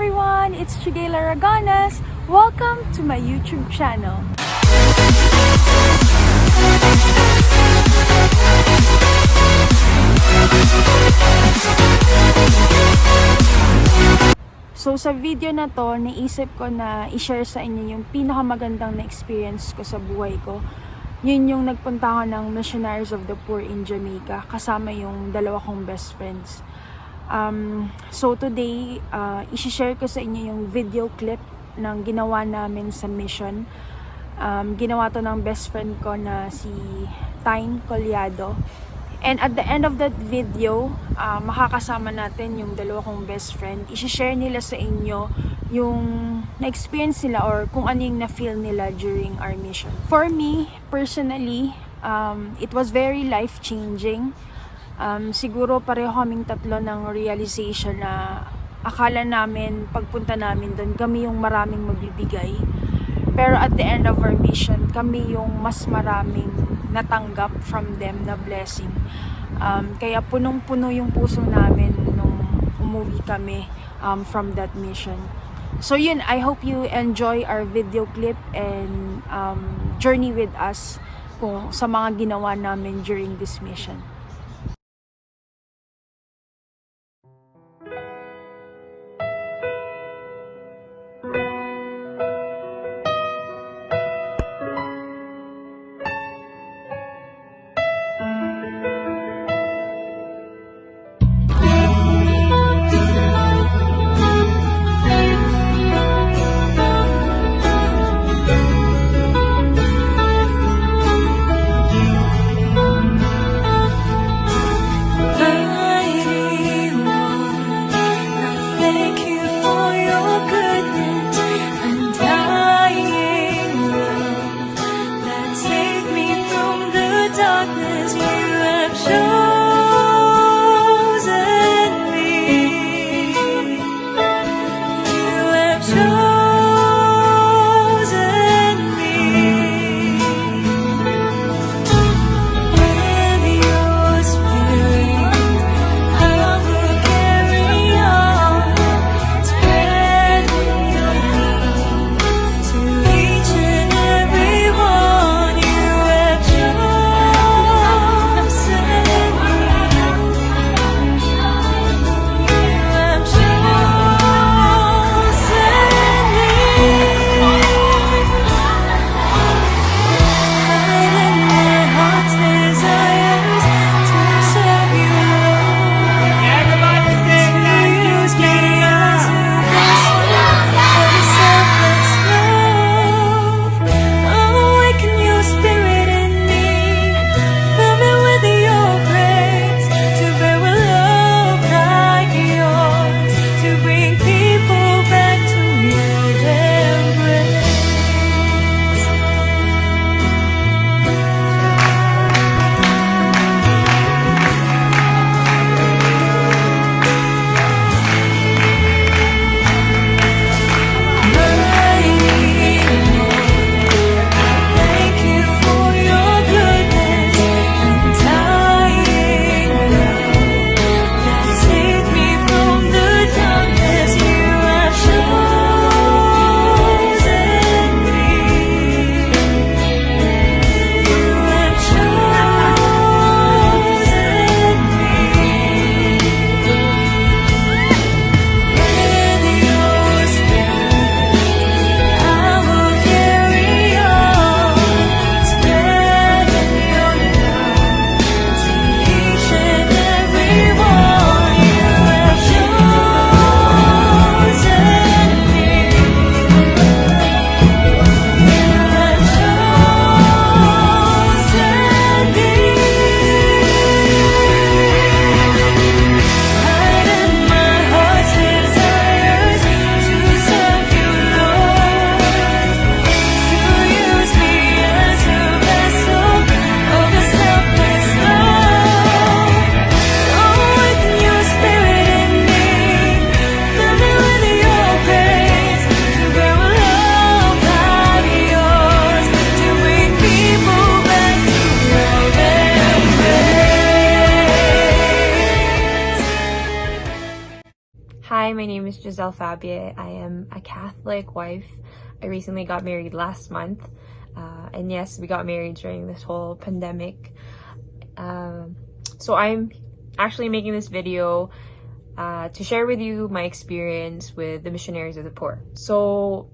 everyone! It's Chegail Aragones. Welcome to my YouTube channel. So sa video na to, naisip ko na i-share sa inyo yung pinakamagandang na experience ko sa buhay ko. Yun yung nagpunta ako ng Missionaries of the Poor in Jamaica kasama yung dalawa kong best friends. So today, i-share ko sa inyo yung video clip ng ginawa namin sa mission. Ginawa to ng best friend ko na si Tyne Collado. And at the end of that video, makakasama natin yung dalawa kong best friend. I-share nila sa inyo yung na-experience nila or kung ano yung na-feel nila during our mission. For me, personally, it was very life-changing. Siguro pareho kaming tatlo ng realization na akala namin pagpunta namin doon kami yung maraming magbibigay, pero at the end of our mission kami yung mas maraming natanggap from them na blessing. Kaya punong-puno yung puso namin nung umuwi kami from that mission. So yun, I hope you enjoy our video clip and journey with us kung sa mga ginawa namin during this mission. Giselle Fabie. I am a Catholic wife. I recently got married last month. And yes, we got married during this whole pandemic. So I'm actually making this video to share with you my experience with the Missionaries of the Poor. So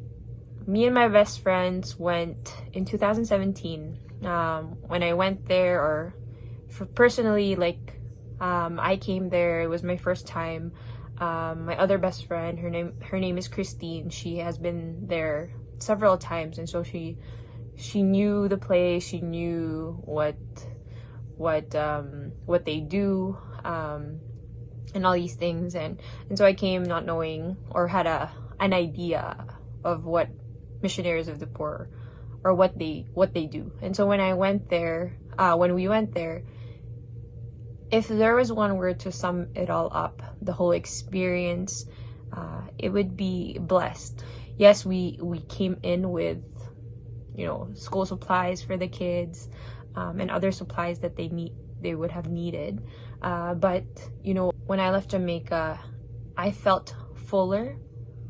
me and my best friends went in 2017. When I went there, or personally, like, I came there, it was my first time. My other best friend, her name is Christine. She has been there several times, and so she knew the place. She knew what they do, and all these things, and so I came not knowing, or had an idea of what Missionaries of the Poor, or what they do. And so when we went there, if there was one word to sum it all up, the whole experience, it would be blessed. Yes, we came in with, school supplies for the kids, and other supplies that they would have needed. But when I left Jamaica, I felt fuller.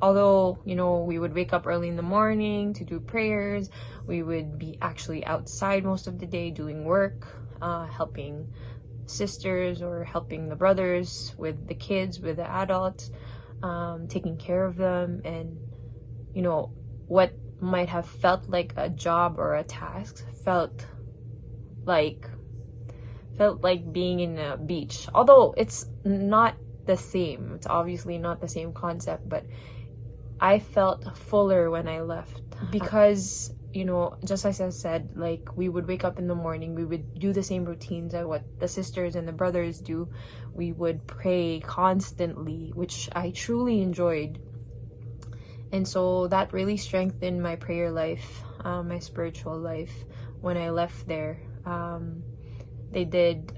Although, we would wake up early in the morning to do prayers, we would be actually outside most of the day doing work, helping sisters or helping the brothers with the kids, with the adults, taking care of them. And, what might have felt like a job or a task felt like being in a beach. Although it's not the same. It's obviously not the same concept, but I felt fuller when I left, because just as I said, like, we would wake up in the morning, we would do the same routines as what the sisters and the brothers do. We would pray constantly, which I truly enjoyed, and so that really strengthened my prayer life, my spiritual life. When I left there, they did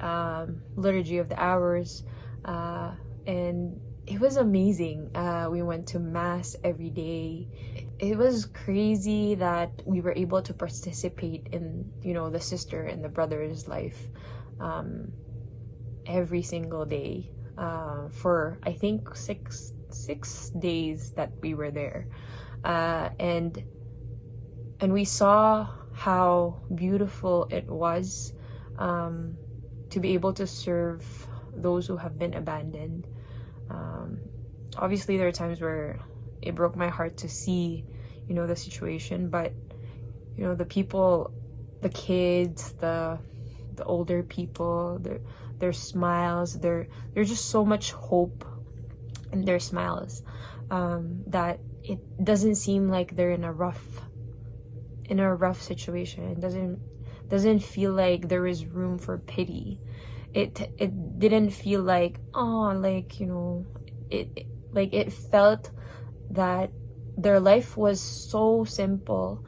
Liturgy of the Hours, and it was amazing. We went to Mass every day. It was crazy that we were able to participate in, the sister and the brother's life every single day for, I think, six days that we were there. And we saw how beautiful it was to be able to serve those who have been abandoned. Obviously, there are times where it broke my heart to see, the situation, but, the people, the kids, the older people, their smiles, there's just so much hope in their smiles, that it doesn't seem like they're in a rough situation. It doesn't feel like there is room for pity. It didn't feel like, it felt that their life was so simple,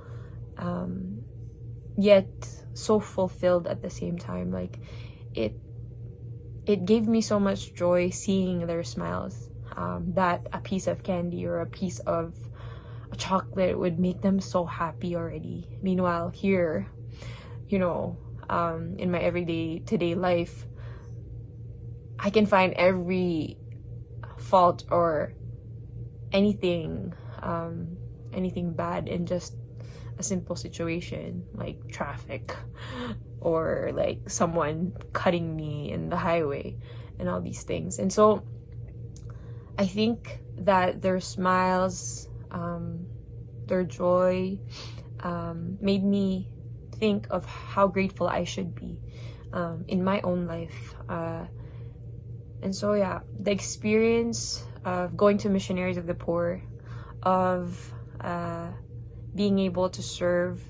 yet so fulfilled at the same time. Like, it gave me so much joy seeing their smiles, that a piece of candy or a piece of chocolate would make them so happy already. Meanwhile, here, in my everyday today life, I can find every fault or anything bad in just a simple situation, like traffic, or like someone cutting me in the highway, and all these things. And so I think that their smiles, their joy, made me think of how grateful I should be in my own life. And so, yeah, the experience of going to Missionaries of the Poor, of being able to serve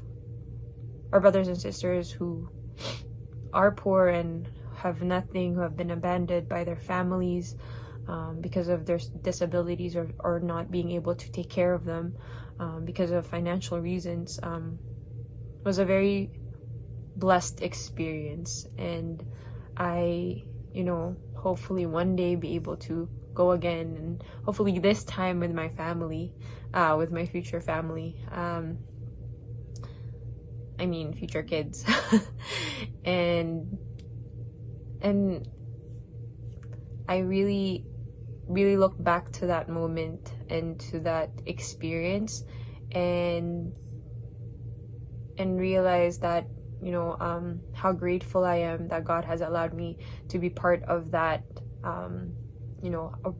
our brothers and sisters who are poor and have nothing, who have been abandoned by their families because of their disabilities, or not being able to take care of them because of financial reasons, was a very blessed experience. And I, hopefully one day be able to go again, and hopefully this time with my family, with my future family, future kids. and I really look back to that moment into that experience, and realize that, how grateful I am that God has allowed me to be part of that, a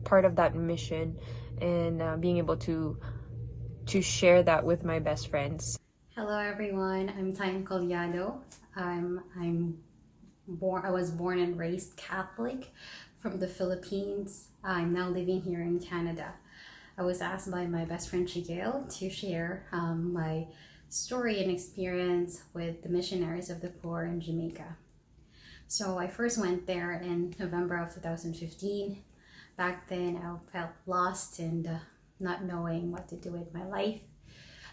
part of that mission, and being able to share that with my best friends. Hello everyone, I'm Time Collado. I was born and raised Catholic from the Philippines. I'm now living here in Canada. I was asked by my best friend Chegail to share my story and experience with the Missionaries of the Poor in Jamaica. So I first went there in November of 2015. Back then I felt lost and not knowing what to do with my life.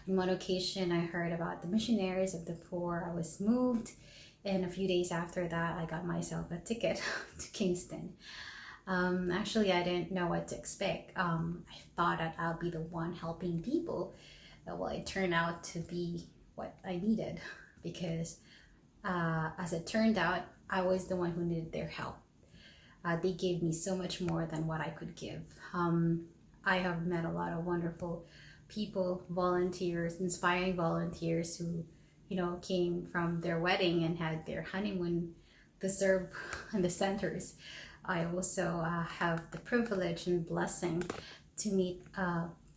On one occasion, I heard about the Missionaries of the Poor. I was moved, and a few days after that, I got myself a ticket to Kingston. Actually, I didn't know what to expect. I thought that I'll be the one helping people. Well, it turned out to be what I needed, because as it turned out, I was the one who needed their help. They gave me so much more than what I could give. I have met a lot of wonderful people, volunteers, inspiring volunteers who, came from their wedding and had their honeymoon to serve in the centers. I also have the privilege and blessing to meet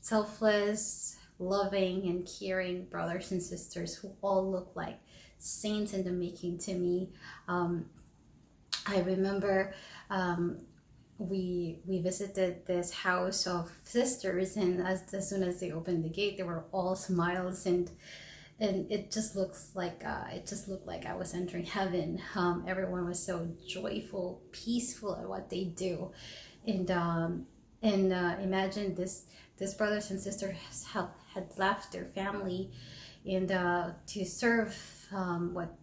selfless, loving, and caring brothers and sisters who all look like saints in the making to me. I remember we visited this house of sisters, and as soon as they opened the gate, they were all smiles, and it just looked like I was entering heaven. Everyone was so joyful, peaceful at what they do, and imagine this brothers and sisters had left their family and to serve what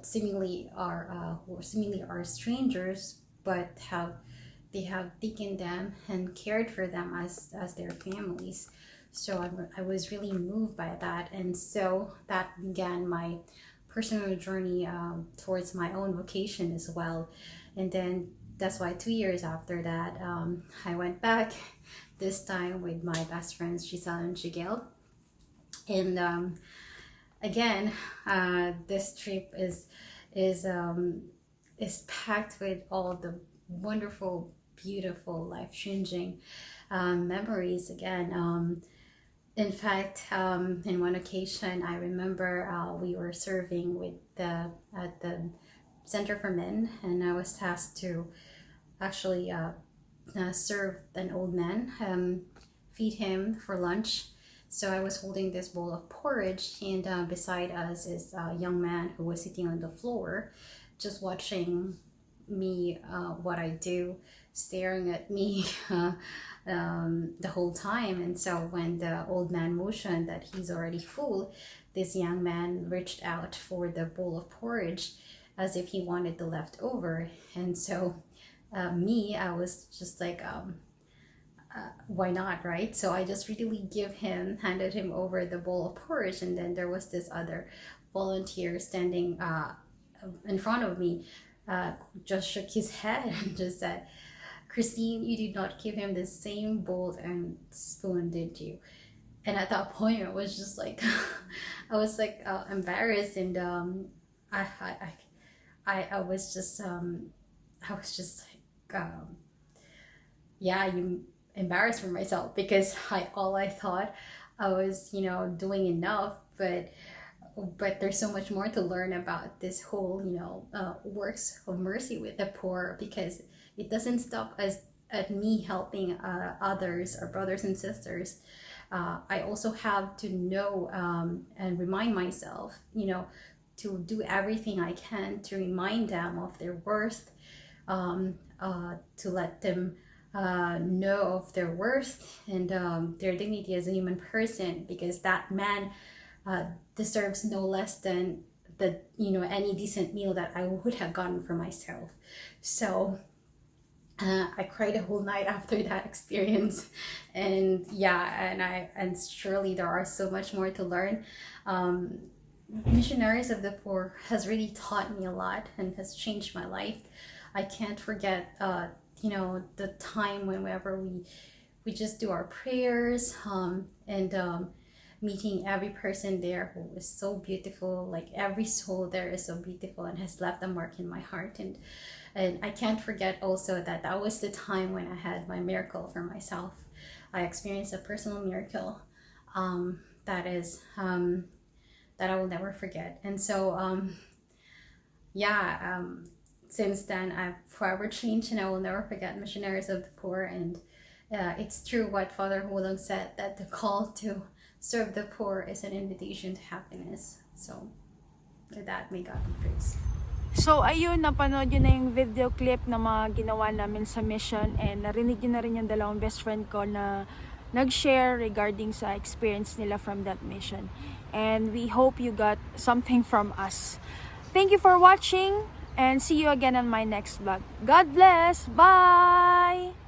seemingly are strangers, but how they have taken them and cared for them as their families. So I was really moved by that, and so that began my personal journey towards my own vocation as well. And then that's why 2 years after that, I went back, this time with my best friends Giselle and Chegail, and again, this trip is packed with all the wonderful, beautiful, life-changing memories. Again, in fact, in one occasion, I remember we were serving at the Center for Men, and I was tasked to actually serve an old man, feed him for lunch. So I was holding this bowl of porridge, and beside us is a young man who was sitting on the floor, just watching me, what I do, staring at me the whole time. And so when the old man motioned that he's already full, this young man reached out for the bowl of porridge as if he wanted the leftover. And so I was just like, why not, right? So I just really handed him over the bowl of porridge, and then there was this other volunteer standing in front of me, just shook his head and just said, "Christine, you did not give him the same bowl and spoon, did you?" And at that point, I was just like, I was like embarrassed, and I was just like, you embarrassed for myself, because all I thought I was doing enough, but there's so much more to learn about this whole works of mercy with the poor, because it doesn't stop at me helping others or brothers and sisters. I also have to know and remind myself to do everything I can to remind them of their worth, to let them know of their worth and their dignity as a human person, because that man deserves no less than any decent meal that I would have gotten for myself. So I cried a whole night after that experience, and surely there are so much more to learn. Missionaries of the Poor has really taught me a lot and has changed my life. I can't forget the time whenever we just do our prayers, and meeting every person there who is so beautiful. Like every soul there is so beautiful and has left a mark in my heart. And I can't forget also that that was the time when I had my miracle for myself. I experienced a personal miracle that is that I will never forget. And so since then I've forever changed, and I will never forget Missionaries of the Poor. And it's true what Father Hulong said, that the call to serve the poor is an invitation to happiness. So with that, may God be praised. So ayun, napanood yun na yung video clip na mga ginawa namin sa mission, and narinig yun na rin yung dalawang best friend ko na nag-share regarding sa experience nila from that mission. And we hope you got something from us. Thank you for watching, and see you again on my next vlog. God bless! Bye!